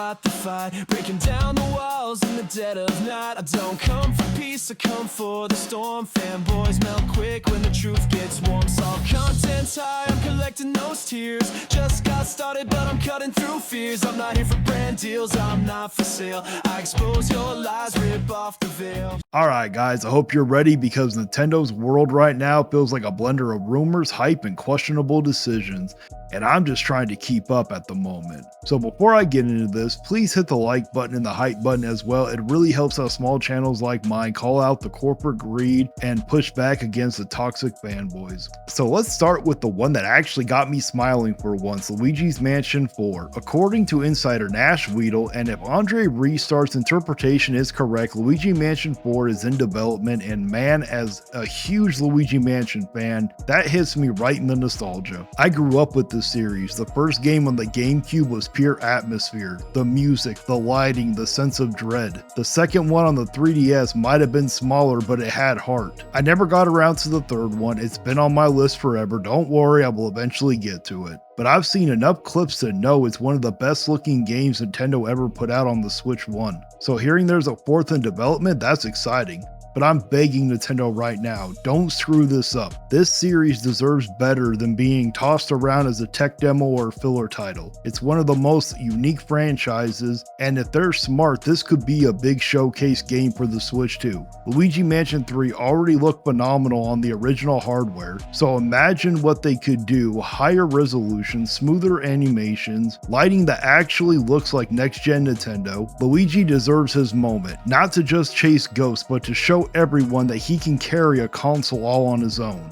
start the fight, breaking down the walls in the dead of night. I don't come for peace, I come for the storm. Fanboys melt quick when the truth gets warm. Saw content's high, I'm collecting those tears. Just got started, but I'm cutting through fears. I'm not here for brand deals, I'm not for sale. I expose your lies, rip off the veil. Alright guys, I hope you're ready because Nintendo's world right now feels like a blender of rumors, hype, and questionable decisions. And I'm just trying to keep up at the moment. So before I get into this, please hit the like button and the hype button as well. It really helps out small channels like mine call out the corporate greed and push back against the toxic fanboys. So let's start with the one that actually got me smiling for once, Luigi's Mansion 4. According to insider Nash Weedle, and if Andre Restart's interpretation is correct, Luigi Mansion 4 is in development, and man, as a huge Luigi Mansion fan, that hits me right in the nostalgia. I grew up with this series. The first game on the GameCube was pure atmosphere, the music, the lighting, the sense of dread. The second one on the 3DS might have been smaller, but it had heart. I never got around to the third one. It's been on my list forever. Don't worry, I will eventually get to it. But I've seen enough clips to know it's one of the best looking games Nintendo ever put out on the Switch 1. So hearing there's a fourth in development, that's exciting. But I'm begging Nintendo right now, don't screw this up. This series deserves better than being tossed around as a tech demo or filler title. It's one of the most unique franchises, and if they're smart, this could be a big showcase game for the Switch 2. Luigi Mansion 3 already looked phenomenal on the original hardware, so imagine what they could do: higher resolution, smoother animations, lighting that actually looks like next-gen Nintendo. Luigi deserves his moment, not to just chase ghosts, but to show everyone that he can carry a console all on his own.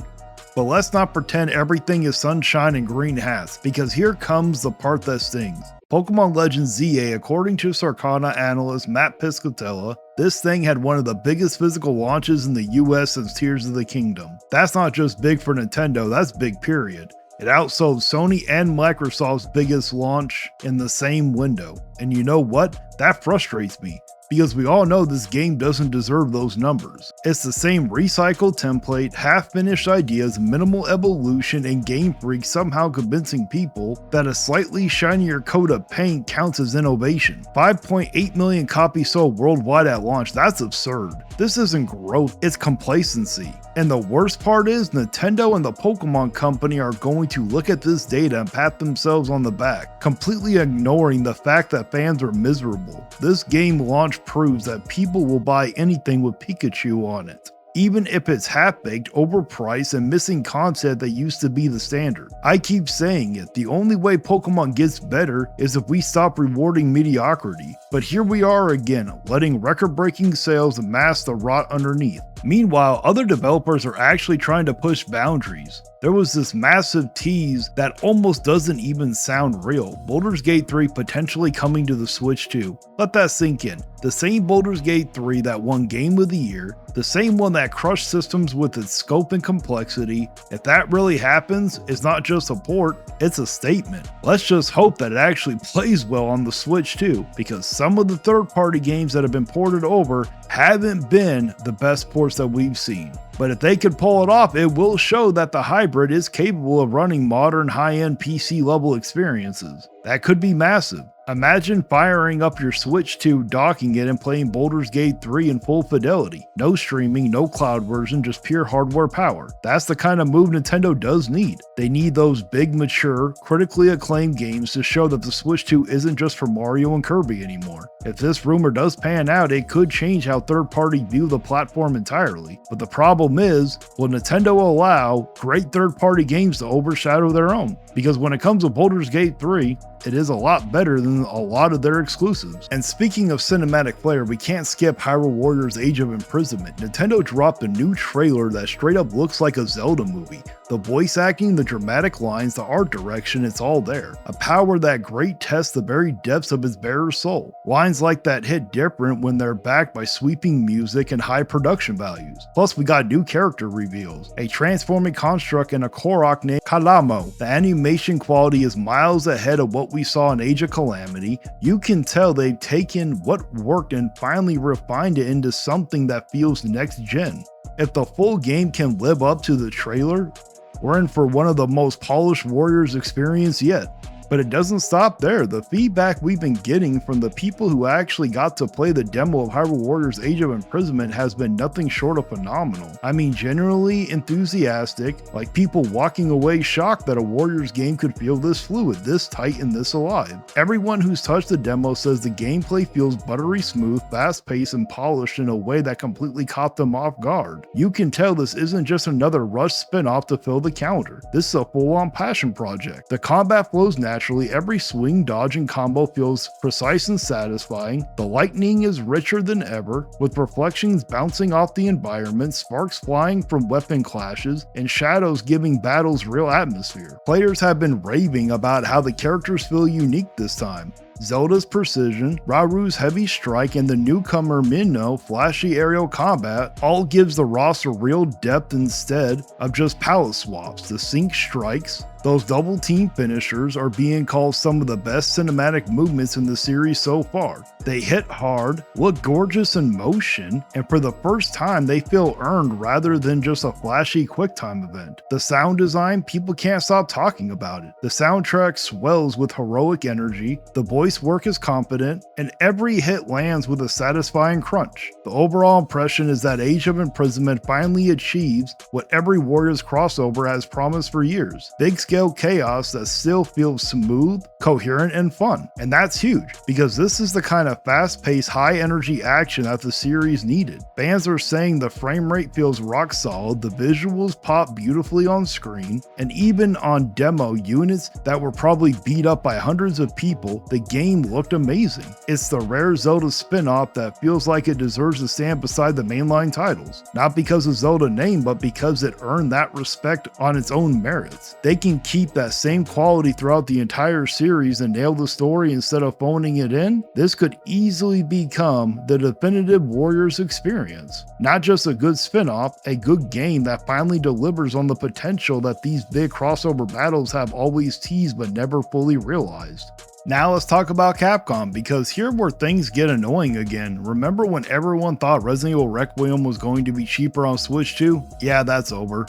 But let's not pretend everything is sunshine and green hats, because here comes the part that stings. Pokemon Legends ZA, according to Sarcana analyst Matt Piscatella, this thing had one of the biggest physical launches in the US since Tears of the Kingdom. That's not just big for Nintendo, that's big period. It outsold Sony and Microsoft's biggest launch in the same window. And you know what? That frustrates me, because we all know this game doesn't deserve those numbers. It's the same recycled template, half-finished ideas, minimal evolution, and Game Freak somehow convincing people that a slightly shinier coat of paint counts as innovation. 5.8 million copies sold worldwide at launch, that's absurd. This isn't growth, it's complacency. And the worst part is, Nintendo and the Pokemon Company are going to look at this data and pat themselves on the back, completely ignoring the fact that fans are miserable. This game launch proves that people will buy anything with Pikachu on it, even if it's half-baked, overpriced, and missing content that used to be the standard. I keep saying it, the only way Pokemon gets better is if we stop rewarding mediocrity. But here we are again, letting record-breaking sales mask the rot underneath. Meanwhile, other developers are actually trying to push boundaries. There was this massive tease that almost doesn't even sound real. Baldur's Gate 3 potentially coming to the Switch 2. Let that sink in. The same Baldur's Gate 3 that won Game of the Year, the same one that crushed systems with its scope and complexity. If that really happens, it's not just a port, it's a statement. Let's just hope that it actually plays well on the Switch 2, because some of the third-party games that have been ported over haven't been the best ports that we've seen. But if they could pull it off, it will show that the hybrid is capable of running modern high-end PC level experiences. That could be massive. Imagine firing up your Switch 2, docking it, and playing Baldur's Gate 3 in full fidelity. No streaming, no cloud version, just pure hardware power. That's the kind of move Nintendo does need. They need those big, mature, critically acclaimed games to show that the Switch 2 isn't just for Mario and Kirby anymore. If this rumor does pan out, it could change how third parties view the platform entirely. But the problem is, will Nintendo allow great third-party games to overshadow their own? Because when it comes to Baldur's Gate 3, it is a lot better than a lot of their exclusives. And speaking of cinematic flair, we can't skip Hyrule Warriors Age of Imprisonment. Nintendo dropped a new trailer that straight up looks like a Zelda movie. The voice acting, the dramatic lines, the art direction, it's all there. A power that great tests the very depths of its bearer's soul. Lines like that hit different when they're backed by sweeping music and high production values. Plus we got new character reveals, a transforming construct and a Korok named Kalamo. The animation quality is miles ahead of what we saw in Age of Calamity. You can tell they've taken what worked and finally refined it into something that feels next gen. If the full game can live up to the trailer, we're in for one of the most polished Warriors experience yet. But it doesn't stop there. The feedback we've been getting from the people who actually got to play the demo of Hyrule Warriors Age of Imprisonment has been nothing short of phenomenal. I mean, generally enthusiastic, like people walking away shocked that a Warriors game could feel this fluid, this tight, and this alive. Everyone who's touched the demo says the gameplay feels buttery smooth, fast-paced, and polished in a way that completely caught them off guard. You can tell this isn't just another rushed spin-off to fill the calendar. This is a full-on passion project. The combat flows naturally, every swing, dodge, and combo feels precise and satisfying. The lightning is richer than ever, with reflections bouncing off the environment, sparks flying from weapon clashes, and shadows giving battles real atmosphere. Players have been raving about how the characters feel unique this time. Zelda's precision, Raru's heavy strike, and the newcomer Minno's flashy aerial combat all gives the roster real depth instead of just palette swaps. The sync strikes, those double team finishers, are being called some of the best cinematic movements in the series so far. They hit hard, look gorgeous in motion, and for the first time they feel earned rather than just a flashy QuickTime event. The sound design, people can't stop talking about it. The soundtrack swells with heroic energy, the voice work is confident, and every hit lands with a satisfying crunch. The overall impression is that Age of Imprisonment finally achieves what every Warriors crossover has promised for years. Big scale chaos that still feels smooth, coherent, and fun. And that's huge, because this is the kind of fast-paced, high-energy action that the series needed. Fans are saying the frame rate feels rock solid, the visuals pop beautifully on screen, and even on demo units that were probably beat up by hundreds of people, the game looked amazing. It's the rare Zelda spin-off that feels like it deserves to stand beside the mainline titles. Not because of Zelda name, but because it earned that respect on its own merits. They can keep that same quality throughout the entire series and nail the story instead of phoning it in. This could easily become the definitive Warriors experience. Not just a good spin-off, a good game that finally delivers on the potential that these big crossover battles have always teased but never fully realized. Now let's talk about Capcom, because here where things get annoying again. Remember when everyone thought Resident Evil Requiem was going to be cheaper on Switch 2? Yeah, that's over.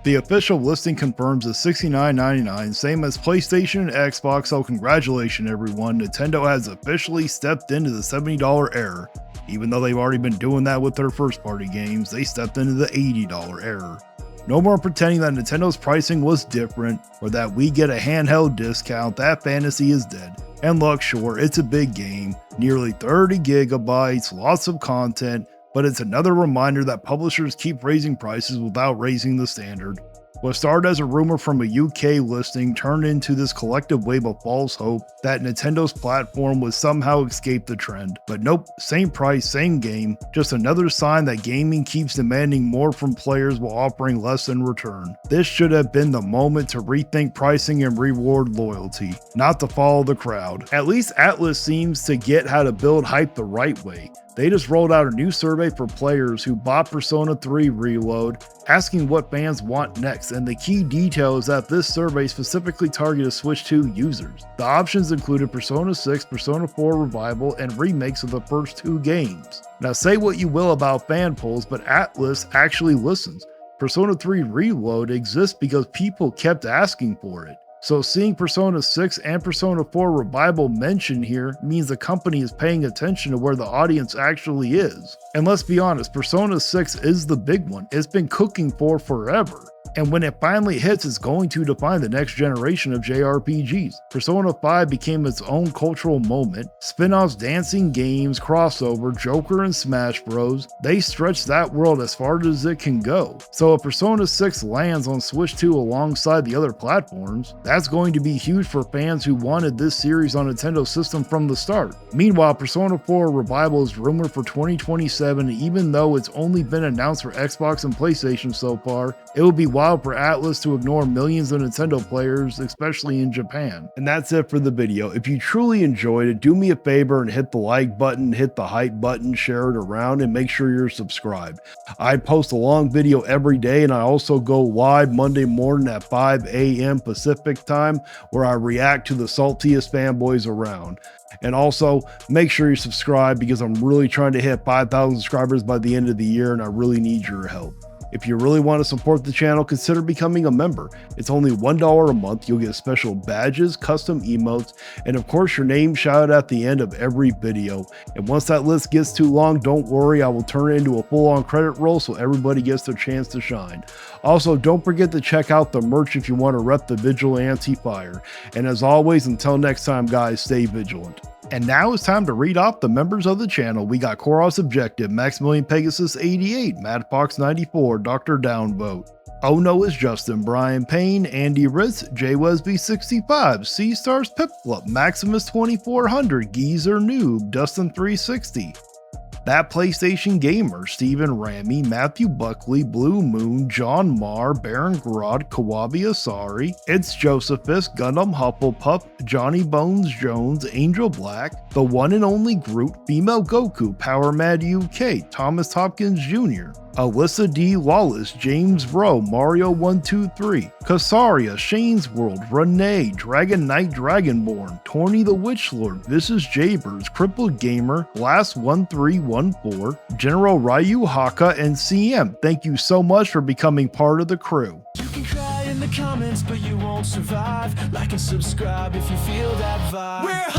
The official listing confirms it's $69.99, same as PlayStation and Xbox, so congratulations everyone, Nintendo has officially stepped into the $70 era. Even though they've already been doing that with their first party games, they stepped into the $80 era. No more pretending that Nintendo's pricing was different, or that we get a handheld discount. That fantasy is dead. And look, sure, it's a big game, nearly 30 gigabytes, lots of content, but it's another reminder that publishers keep raising prices without raising the standard. What started as a rumor from a UK listing turned into this collective wave of false hope that Nintendo's platform would somehow escape the trend. But nope, same price, same game, just another sign that gaming keeps demanding more from players while offering less in return. This should have been the moment to rethink pricing and reward loyalty, not to follow the crowd. At least Atlus seems to get how to build hype the right way. They just rolled out a new survey for players who bought Persona 3 Reload, asking what fans want next, and the key detail is that this survey specifically targeted Switch 2 users. The options included Persona 6, Persona 4 Revival, and remakes of the first two games. Now say what you will about fan polls, but Atlus actually listens. Persona 3 Reload exists because people kept asking for it. So seeing Persona 6 and Persona 4 Revival mentioned here means the company is paying attention to where the audience actually is. And let's be honest, Persona 6 is the big one. It's been cooking for forever. And when it finally hits, it's going to define the next generation of JRPGs. Persona 5 became its own cultural moment. Spin-offs, dancing games, crossover, Joker and Smash Bros. They stretched that world as far as it can go. So if Persona 6 lands on Switch 2 alongside the other platforms, that's going to be huge for fans who wanted this series on Nintendo's system from the start. Meanwhile, Persona 4 Revival is rumored for 2027, and even though it's only been announced for Xbox and PlayStation so far, it will be wild for Atlus to ignore millions of Nintendo players, especially in Japan. And that's it for the video. If you truly enjoyed it, do me a favor and hit the like button, hit the hype button, share it around, and make sure you're subscribed. I post a long video every day, and I also go live Monday morning at 5 a.m. Pacific time, where I react to the saltiest fanboys around. And also, make sure you subscribe, because I'm really trying to hit 5,000 subscribers by the end of the year, and I really need your help. If you really want to support the channel, consider becoming a member. It's only $1 a month. You'll get special badges, custom emotes, and of course your name shouted at the end of every video. And once that list gets too long, don't worry, I will turn it into a full-on credit roll so everybody gets their chance to shine. Also, don't forget to check out the merch if you want to rep the Vigilante Fire. And as always, until next time guys, stay vigilant. And now it's time to read off the members of the channel. We got Koros Objective, Maximilian Pegasus 88, Madfox 94, Dr. Downvote. Oh No is Justin, Brian Payne, Andy Ritz, J Wesby 65, C Stars Pipflup, Maximus 2400, Geezer Noob, Dustin 360. That PlayStation Gamer, Stephen Ramey, Matthew Buckley, Blue Moon, John Marr, Baron Grod, Kawabi Asari, It's Josephus, Gundam Hufflepuff, Johnny Bones Jones, Angel Black, The One and Only Groot, Female Goku, Power Mad UK, Thomas Hopkins Jr., Alyssa D. Lawless, James Rowe, Mario 123, Kasaria, Shane's World, Renee, Dragon Knight Dragonborn, Torny the Witch Lord, This is Jabers, Crippled Gamer, Last 1314, General Ryu Haka, and CM. Thank you so much for becoming part of the crew. You can cry in the comments, but you won't survive. Like and subscribe if you feel that vibe. We're